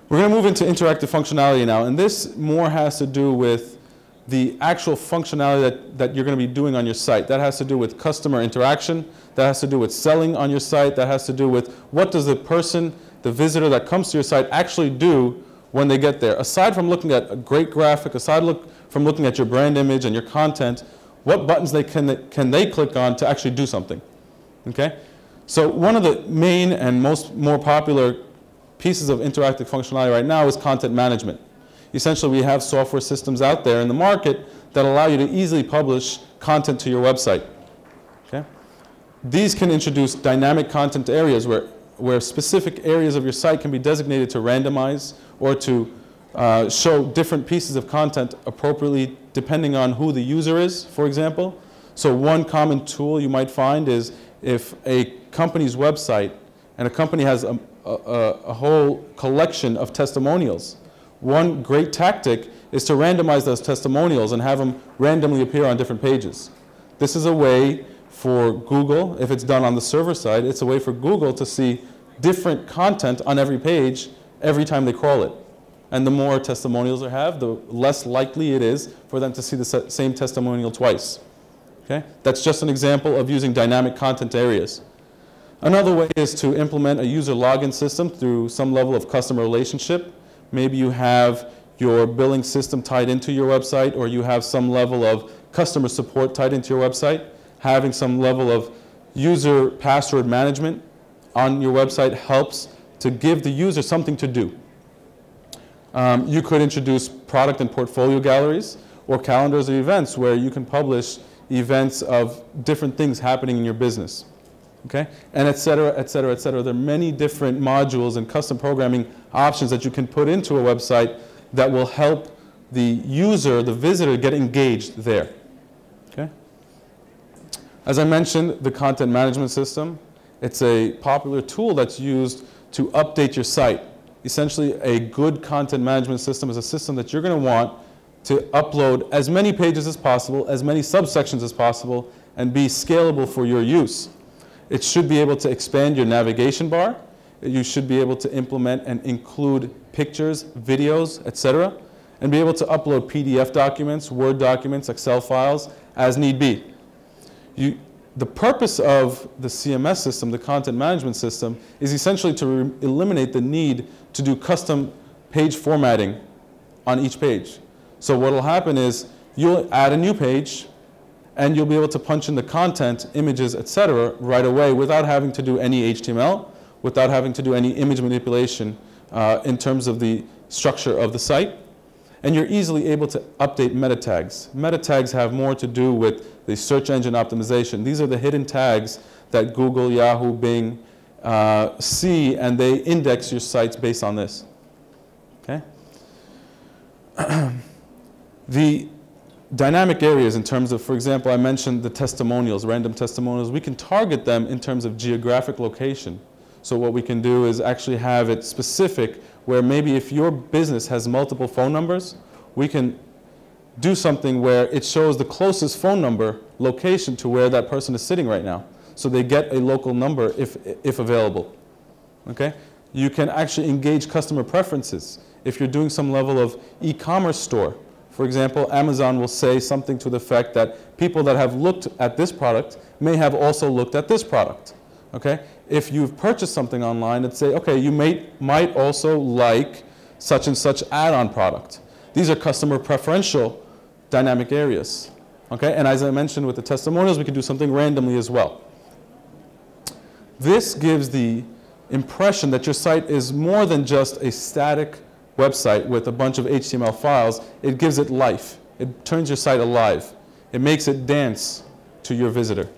We're going to move into interactive functionality now, and this more has to do with the actual functionality that you're going to be doing on your site. That has to do with customer interaction, that has to do with selling on your site, that has to do with what does the person, the visitor that comes to your site actually do when they get there. Aside from looking at a great graphic, from looking at your brand image and your content, what buttons can they click on to actually do something? Okay? So one of the main and more popular pieces of interactive functionality right now is content management. Essentially, we have software systems out there in the market that allow you to easily publish content to your website. Okay? These can introduce dynamic content areas where specific areas of your site can be designated to randomize or to show different pieces of content appropriately depending on who the user is, for example. So one common tool you might find is if a company's website and a company has a whole collection of testimonials. One great tactic is to randomize those testimonials and have them randomly appear on different pages. This is a way for Google, if it's done on the server side, it's a way for Google to see different content on every page every time they crawl it. And the more testimonials they have, the less likely it is for them to see the same testimonial twice. Okay? That's just an example of using dynamic content areas. Another way is to implement a user login system through some level of customer relationship. Maybe you have your billing system tied into your website, or you have some level of customer support tied into your website. Having some level of user password management on your website helps to give the user something to do. You could introduce product and portfolio galleries or calendars of events where you can publish events of different things happening in your business. Okay? And et cetera, et cetera, et cetera. There are many different modules and custom programming options that you can put into a website that will help the user, the visitor, get engaged there. Okay? As I mentioned, the content management system, it's a popular tool that's used to update your site. Essentially, a good content management system is a system that you're going to want to upload as many pages as possible, as many subsections as possible, and be scalable for your use. It should be able to expand your navigation bar. You should be able to implement and include pictures, videos, etc., and be able to upload PDF documents, Word documents, Excel files as need be. The purpose of the CMS system, the content management system, is essentially to eliminate the need to do custom page formatting on each page. So what will happen is you'll add a new page, and you'll be able to punch in the content, images, etc. right away without having to do any HTML, without having to do any image manipulation in terms of the structure of the site. And you're easily able to update meta tags. Meta tags have more to do with the search engine optimization. These are the hidden tags that Google, Yahoo, Bing see, and they index your sites based on this. Okay? The dynamic areas in terms of, for example, I mentioned the testimonials, random testimonials. We can target them in terms of geographic location. So what we can do is actually have it specific where maybe if your business has multiple phone numbers, we can do something where it shows the closest phone number location to where that person is sitting right now. So they get a local number if available. Okay? You can actually engage customer preferences. If you're doing some level of e-commerce store, for example, Amazon will say something to the effect that people that have looked at this product may have also looked at this product. Okay? If you've purchased something online, it'd say, okay, you might also like such and such add-on product. These are customer preferential dynamic areas. Okay? And as I mentioned with the testimonials, we can do something randomly as well. This gives the impression that your site is more than just a static website with a bunch of HTML files. It gives it life. It turns your site alive. It makes it dance to your visitor.